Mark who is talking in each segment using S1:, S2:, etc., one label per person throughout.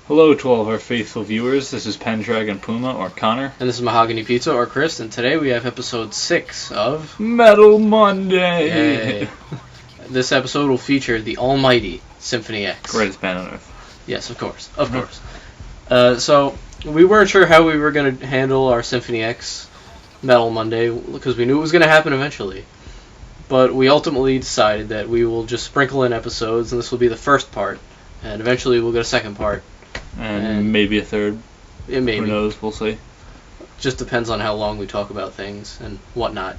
S1: Hello to all of our faithful viewers. This is Pendragon Puma, or Connor.
S2: And this is Mahogany Pizza, or Chris, and today we have episode 6 of...
S1: Metal Monday!
S2: Yay. This episode will feature the almighty Symphony X.
S1: Greatest band on earth.
S2: Yes, of course. So, we weren't sure how we were going to handle our Symphony X Metal Monday, because we knew it was going to happen eventually. But we ultimately decided that we will just sprinkle in episodes, and this will be the first part. And eventually we'll get a second part.
S1: And maybe a third.
S2: Maybe.
S1: Who knows? We'll see.
S2: Just depends on how long we talk about things and whatnot.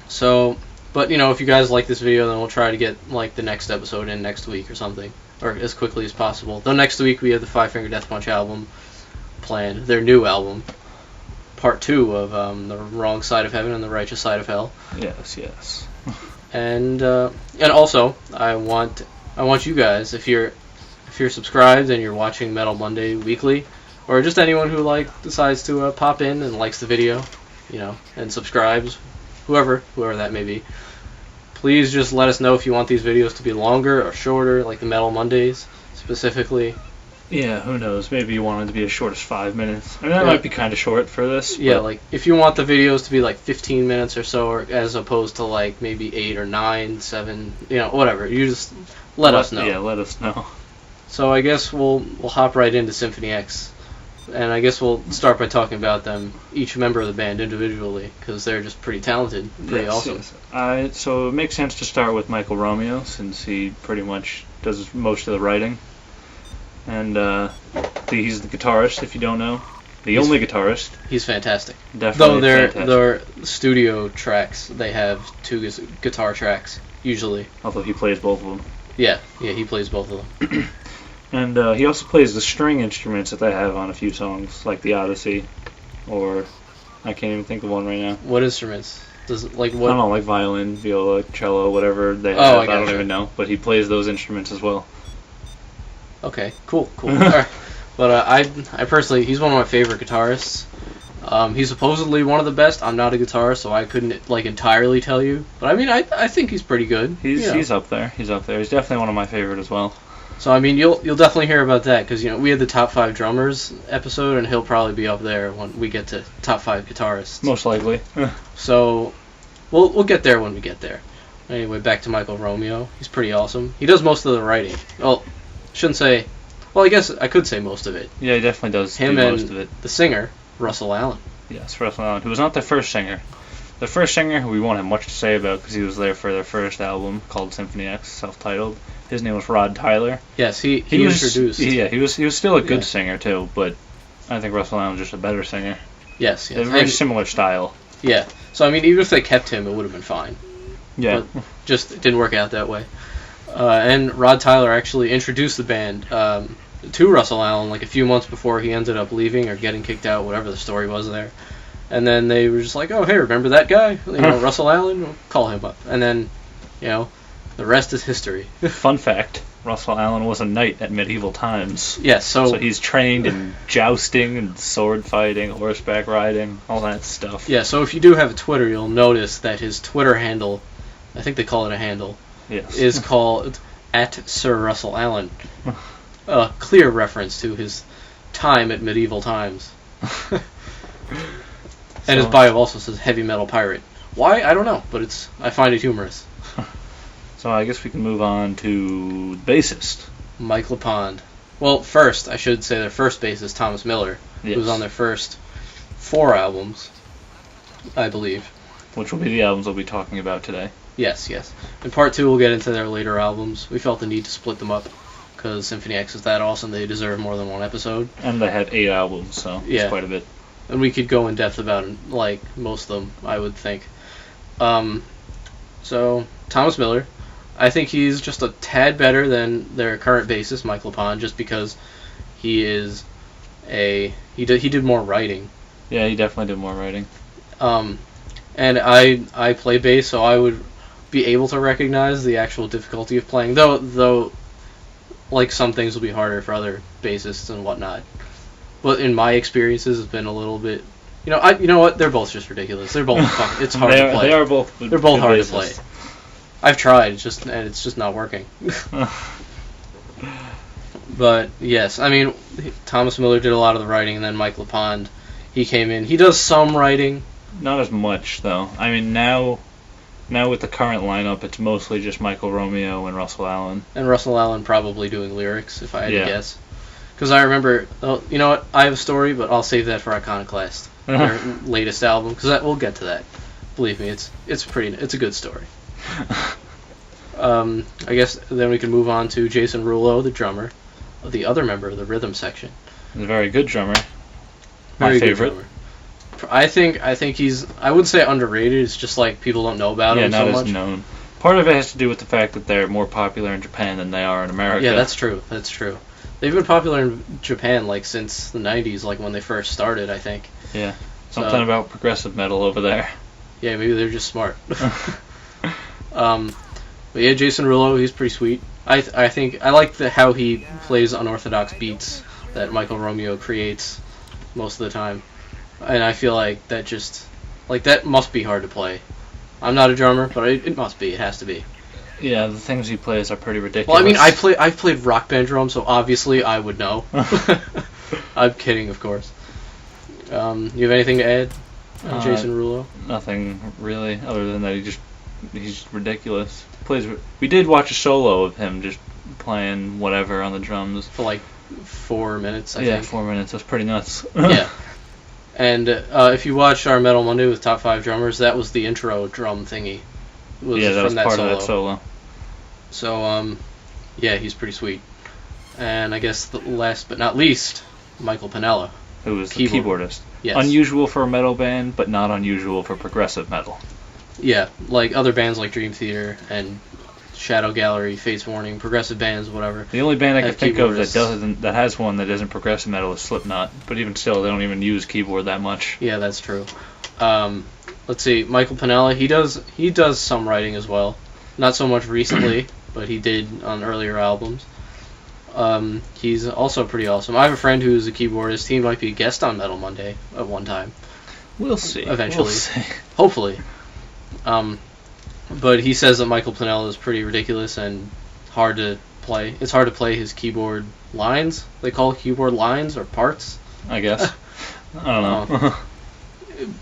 S2: So, but if you guys like this video, then we'll try to get like the next episode in next week or something, or as quickly as possible. Though next week we have the Five Finger Death Punch album planned, their new album, part 2 of The Wrong Side of Heaven and The Righteous Side of Hell.
S1: Yes.
S2: And also I want you guys, if you're subscribed and you're watching Metal Monday weekly, or just anyone who decides to pop in and likes the video, and subscribes, whoever that may be, please just let us know if you want these videos to be longer or shorter, like the Metal Mondays specifically.
S1: Yeah, who knows? Maybe you want it to be as short as 5 minutes. I mean, that might be kind of short for this.
S2: Yeah, like if you want the videos to be like 15 minutes or so, or as opposed to like maybe 8 or 9, 7, whatever. You just let us know.
S1: Yeah, let us know.
S2: So I guess we'll hop right into Symphony X, and I guess we'll start by talking about them, each member of the band individually, because they're just pretty talented, pretty awesome.
S1: Yes. So it makes sense to start with Michael Romeo, since he pretty much does most of the writing, and he's the guitarist. If you don't know, he's only guitarist. He's fantastic.
S2: Definitely. Though their studio tracks, they have 2 guitar tracks usually.
S1: Although he plays both of them.
S2: Yeah, he plays both of them.
S1: And he also plays the string instruments that they have on a few songs, like the Odyssey, or I can't even think of one right now.
S2: What instruments? What?
S1: I don't know, like violin, viola, cello, whatever they have. I don't even know, but he plays those instruments as well.
S2: Okay, cool. All right. But I personally, he's one of my favorite guitarists. He's supposedly one of the best. I'm not a guitarist, so I couldn't entirely tell you. But I mean, I think he's pretty good.
S1: He's up there. He's definitely one of my favorite as well.
S2: So I mean, you'll definitely hear about that, because we had the top 5 drummers episode, and he'll probably be up there when we get to top 5 guitarists.
S1: Most likely.
S2: So we'll get there when we get there. Anyway, back to Michael Romeo. He's pretty awesome. He does most of the writing. Well, shouldn't say. Well, I guess I could say most of it.
S1: Yeah, he definitely does.
S2: Him
S1: do
S2: and
S1: most of it.
S2: The singer, Russell Allen.
S1: Yes, Russell Allen, who was not their first singer. The first singer, who we won't have much to say about because he was there for their first album called Symphony X, self-titled. His name was Rod Tyler.
S2: Yes, he was introduced.
S1: Yeah, he was still a good singer too, but I think Russell Allen was just a better singer.
S2: Yes.
S1: They have a very similar style.
S2: Yeah. So I mean, even if they kept him, it would have been fine.
S1: Yeah.
S2: But just it didn't work out that way. And Rod Tyler actually introduced the band to Russell Allen like a few months before he ended up leaving or getting kicked out, whatever the story was there. And then they were just like, oh, hey, remember that guy? Russell Allen? We'll call him up. And then, the rest is history.
S1: Fun fact, Russell Allen was a knight at medieval times.
S2: Yes,
S1: so he's trained in jousting and sword fighting, horseback riding, all that stuff.
S2: Yeah, so if you do have a Twitter, you'll notice that his Twitter handle, I think they call it a handle,
S1: yes,
S2: is called @SirRussellAllen. A clear reference to his time at medieval times. And his bio also says heavy metal pirate. Why? I don't know, but I find it humorous.
S1: So I guess we can move on to the bassist.
S2: Mike LePond. Well, first, I should say their first bassist, Thomas Miller,
S1: yes,
S2: who was on their first 4 albums, I believe.
S1: Which will be the albums we'll be talking about today.
S2: Yes. In part 2, we'll get into their later albums. We felt the need to split them up, because Symphony X is that awesome, they deserve more than one episode.
S1: And they had 8 albums, so it's quite a bit.
S2: And we could go in depth about most of them, I would think. So Thomas Miller, I think he's just a tad better than their current bassist, Mike LePond, just because he did more writing.
S1: Yeah, he definitely did more writing.
S2: And I play bass, so I would be able to recognize the actual difficulty of playing, though some things will be harder for other bassists and whatnot. But in my experiences, it's been a little bit. You know what? They're both just ridiculous. They're both it's hard to play.
S1: They are both.
S2: They're both hard to play. I've tried, and it's just not working. But yes, I mean, Thomas Miller did a lot of the writing, and then Mike LePond, he came in. He does some writing.
S1: Not as much though. I mean now with the current lineup, it's mostly just Michael Romeo and Russell Allen.
S2: And Russell Allen probably doing lyrics, if I had to guess. Because I remember, you know what? I have a story, but I'll save that for Iconoclast, their latest album. Because we'll get to that. Believe me, it's a good story. I guess then we can move on to Jason Rulo, the drummer, the other member of the rhythm section.
S1: He's a very good drummer. My favorite.
S2: Good drummer. I think he's, I wouldn't say underrated. It's just like people don't know about him so much.
S1: Yeah, not as known. Part of it has to do with the fact that they're more popular in Japan than they are in America.
S2: Yeah, that's true. They've been popular in Japan like since the 90s, like when they first started, I think.
S1: Yeah. Something about progressive metal over there.
S2: Yeah, maybe they're just smart. But yeah, Jason Rulo, he's pretty sweet. I think I like how he plays unorthodox beats that Michael Romeo creates most of the time. And I feel like that must be hard to play. I'm not a drummer, but it must be. It has to be.
S1: Yeah, the things he plays are pretty ridiculous.
S2: Well, I mean, I've played rock band drums, so obviously I would know. I'm kidding, of course. You have anything to add on Jason Rulo?
S1: Nothing really, other than that he's ridiculous. We did watch a solo of him just playing whatever on the drums
S2: for like 4 minutes. I think.
S1: Yeah, 4 minutes. That's pretty nuts.
S2: Yeah. And if you watched our Metal Monday with Top 5 Drummers, that was the intro drum thingy.
S1: That was part of that solo.
S2: So, yeah, he's pretty sweet. And I guess the last but not least, Michael Piniella.
S1: Who was the keyboardist.
S2: Yes.
S1: Unusual for a metal band, but not unusual for progressive metal.
S2: Yeah, like other bands like Dream Theater and Shadow Gallery, Fates Warning, progressive bands, whatever.
S1: The only band I can think of that has one that isn't progressive metal is Slipknot, but even still, they don't even use keyboard that much.
S2: Yeah, that's true. Let's see, Michael Piniella, he does some writing as well. Not so much recently, but he did on earlier albums. He's also pretty awesome. I have a friend who's a keyboardist. He might be a guest on Metal Monday at one time.
S1: We'll see.
S2: Eventually.
S1: We'll see.
S2: Hopefully. But he says that Michael Piniella is pretty ridiculous and hard to play. It's hard to play his keyboard lines. They call keyboard lines or parts,
S1: I guess. I don't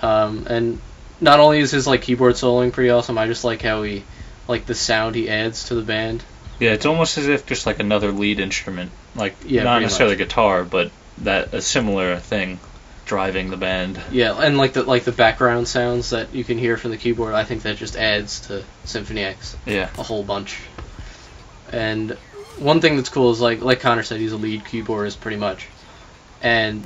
S1: know.
S2: And not only is his keyboard soloing pretty awesome, I just like how the sound he adds to the band.
S1: Yeah, it's almost as if just another lead instrument, not necessarily
S2: much.
S1: Guitar, but a similar thing driving the band.
S2: Yeah, and the background sounds that you can hear from the keyboard, I think that just adds to Symphony X.
S1: Yeah.
S2: A whole bunch. And one thing that's cool is like Connor said, he's a lead keyboardist pretty much. And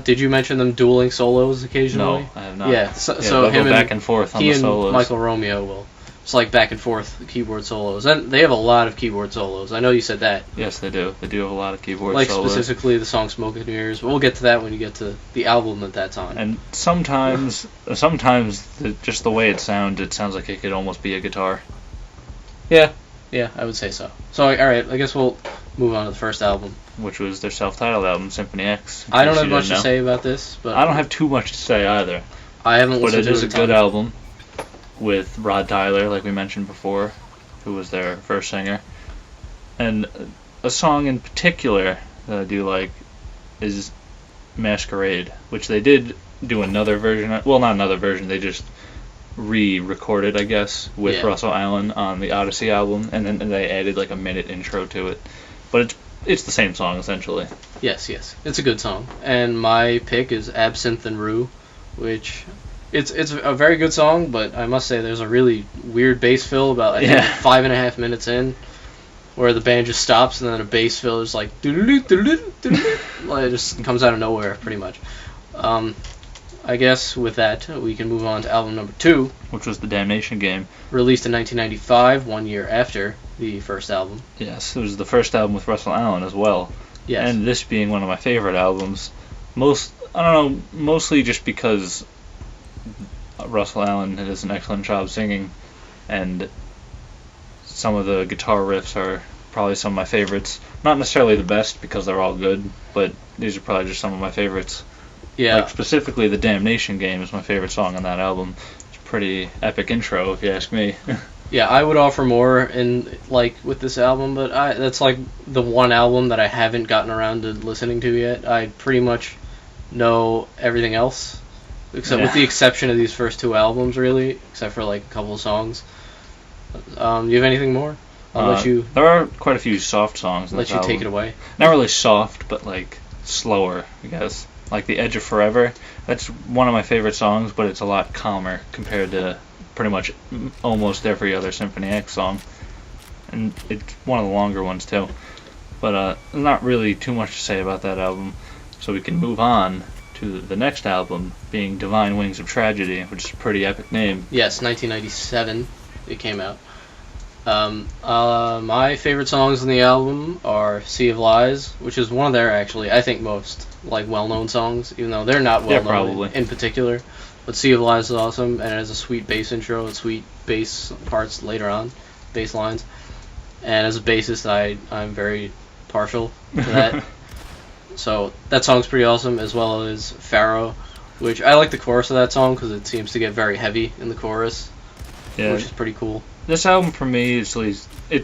S2: did you mention them dueling solos occasionally?
S1: No, I have not.
S2: Yeah, so
S1: him go back and forth on the solos.
S2: And Michael Romeo will. It's back and forth keyboard solos, and they have a lot of keyboard solos. I know you said that.
S1: Yes, they do. They do have a lot of keyboard solos.
S2: Specifically the song "Smoke and Mirrors," but we'll get to that when you get to the album that's on.
S1: And sometimes just the way it sounds like it could almost be a guitar.
S2: Yeah, I would say so. So all right, I guess we'll move on to the first album,
S1: which was their self-titled album, Symphony X.
S2: I don't have much to say about this, but
S1: I don't have too much to say either.
S2: I haven't listened to it.
S1: But it is a good album. With Rod Tyler, like we mentioned before, who was their first singer. And a song in particular that I do like is Masquerade, which they did do another version of. Well, not another version, they just re-recorded, I guess, with Russell Allen on the Odyssey album, and then they added a minute intro to it. But it's the same song, essentially.
S2: Yes, it's a good song. And my pick is Absinthe and Rue, which... It's a very good song, but I must say there's a really weird bass fill about 5.5 minutes in, where the band just stops and then a bass fill is it just comes out of nowhere pretty much. I guess with that we can move on to album number 2,
S1: which was The Damnation Game,
S2: released in 1995, 1 year after the first album.
S1: Yes, it was the first album with Russell Allen as well.
S2: Yes,
S1: and this being one of my favorite albums, mostly just because Russell Allen does an excellent job singing, and some of the guitar riffs are probably some of my favorites. Not necessarily the best, because they're all good, but these are probably just some of my favorites.
S2: Yeah.
S1: Specifically, The Damnation Game is my favorite song on that album. It's a pretty epic intro, if you ask me.
S2: Yeah, I would offer more in like with this album, but that's like the one album that I haven't gotten around to listening to yet. I pretty much know everything else, except with the exception of these first two albums, really, except for like a couple of songs. Do you have anything more? I'll let you.
S1: There are quite a few soft songs.
S2: Let you take it away.
S1: Not really soft, but like slower, I guess. Like The Edge of Forever. That's one of my favorite songs, but it's a lot calmer compared to pretty much almost every other Symphony X song. And it's one of the longer ones too. But there's not really too much to say about that album. So we can move on to the next album, being Divine Wings of Tragedy, which is a pretty epic name.
S2: Yes, 1997 it came out. My favorite songs on the album are Sea of Lies, which is one of their, actually, I think most like well-known songs, even though they're not well-known in particular. But Sea of Lies is awesome, and it has a sweet bass intro and sweet bass parts later on, bass lines. And as a bassist, I'm very partial to that. So that song's pretty awesome, as well as Pharaoh, which I like the chorus of that song because it seems to get very heavy in the chorus, which is pretty cool.
S1: This album for me is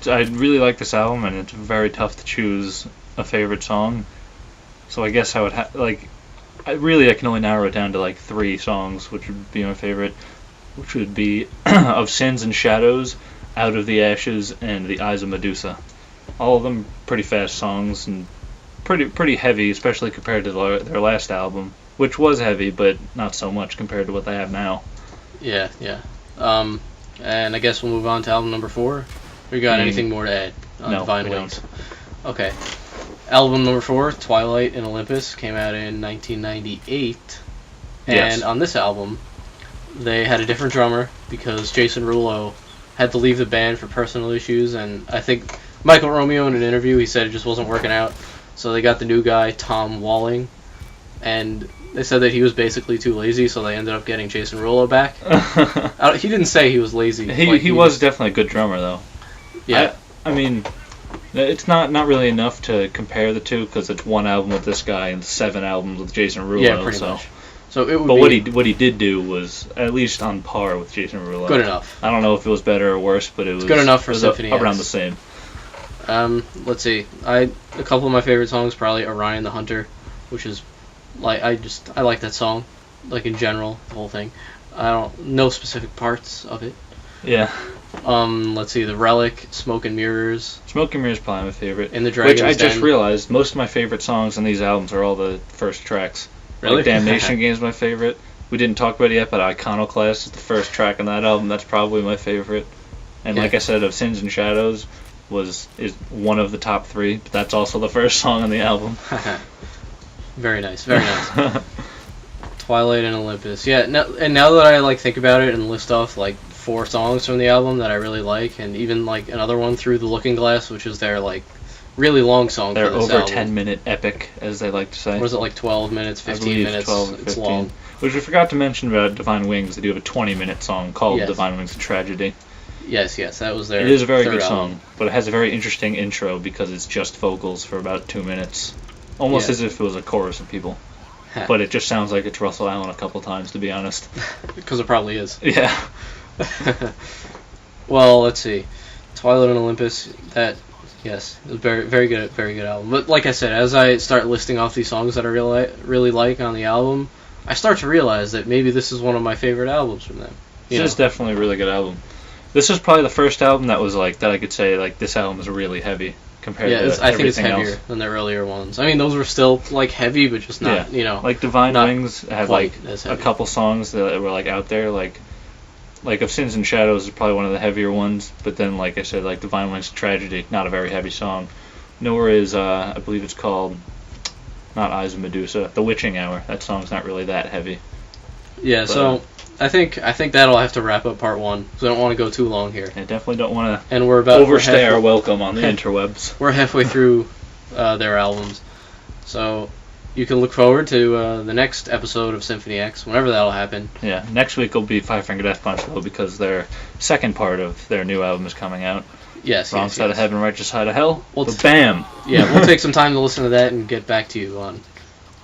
S1: I really like this album, and it's very tough to choose a favorite song. So I guess I would I can only narrow it down to like 3 songs, which would be my favorite, which would be Of Sins and Shadows, Out of the Ashes, and The Eyes of Medusa. All of them pretty fast songs and pretty heavy, especially compared to their last album, which was heavy, but not so much compared to what they have now.
S2: Yeah. And I guess we'll move on to album number 4. Or you got anything more to add on Divine Wings? Okay. Album number 4, Twilight in Olympus, came out in 1998. And on this album, they had a different drummer because Jason Rulo had to leave the band for personal issues, and I think Michael Romeo in an interview, he said it just wasn't working out. So they got the new guy, Tom Walling, and they said that he was basically too lazy, so they ended up getting Jason Rulo back. He didn't say he was lazy.
S1: He was definitely a good drummer, though.
S2: Yeah.
S1: I mean, it's not really enough to compare the two, because it's one album with this guy and 7 albums with Jason Rulo.
S2: Yeah, pretty much. So it would
S1: but what he did do was at least on par with Jason Rulo.
S2: Good enough.
S1: I don't know if it was better or worse, but it was
S2: good enough for Symphony X.
S1: Around the same.
S2: Let's see. A couple of my favorite songs, probably Orion the Hunter, which is like I like that song, like in general, the whole thing. I don't know specific parts of it.
S1: Yeah.
S2: Let's see, The Relic, Smoke and Mirrors.
S1: Smoke and Mirrors is probably my favorite.
S2: In the Dragon's
S1: Which I
S2: Den.
S1: just realized most of my favorite songs on these albums are all the first tracks.
S2: Really?
S1: Like Damnation Game is my favorite. We didn't talk about it yet, but Iconoclast is the first track on that album. That's probably my favorite. And like I said, Of Sins and Shadows is one of the top 3, but that's also the first song on the album.
S2: Very nice, very nice. Twilight and Olympus. Yeah, now that I think about it and list off 4 songs from the album that I really like, and even another one, Through the Looking Glass, which is their really long song.
S1: They're
S2: for this
S1: over
S2: album.
S1: 10-minute epic, as they like to say.
S2: What is it, 12 minutes, 15 minutes?
S1: 12 or 15.
S2: It's long.
S1: Which we forgot to mention about Divine Wings. They do have a 20-minute song called Divine Wings of Tragedy.
S2: Yes, that was their.
S1: It is a very good
S2: album.
S1: song, but it has a very interesting intro because it's just vocals for about 2 minutes. Almost as if it was a chorus of people. But it just sounds like it's Russell Allen a couple times, to be honest.
S2: Because it probably is.
S1: Yeah.
S2: Well, let's see. Twilight and Olympus, yes, it was very good album. But like I said, as I start listing off these songs that I really like on the album, I start to realize that maybe this is one of my favorite albums from them.
S1: This is definitely a really good album. This is probably the first album that was that I could say this album is really heavy compared to everything else.
S2: I think it's heavier than the earlier ones. I mean, those were still heavy, but just not
S1: Divine Wings had
S2: a
S1: couple songs that were out there like Of Sins and Shadows is probably one of the heavier ones, but then like I said, Divine Wings Tragedy, not a very heavy song. Nor is I believe it's called not Eyes of Medusa, The Witching Hour. That song's not really that heavy.
S2: Yeah, but, so I think that'll have to wrap up part 1, because I don't want to go too long here.
S1: I definitely don't want to
S2: overstay
S1: our welcome on the interwebs.
S2: We're halfway through their albums, so you can look forward to the next episode of Symphony X, whenever that'll happen.
S1: Yeah, next week will be Five Finger Death Punch, though, because their second part of their new album is coming out.
S2: Yes,
S1: Wrong Side of Heaven, Righteous Side of Hell.
S2: We'll
S1: bam!
S2: Yeah, we'll take some time to listen to that and get back to you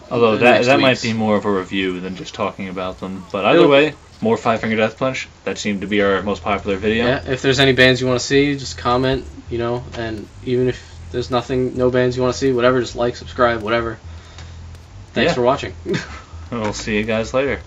S1: Although
S2: next
S1: that might
S2: week's.
S1: be more of a review than just talking about them. But either way, more Five Finger Death Punch. That seemed to be our most popular video.
S2: Yeah, if there's any bands you want to see, just comment, and even if there's no bands you want to see, whatever, just like, subscribe, whatever. Thanks for watching.
S1: We'll see you guys later.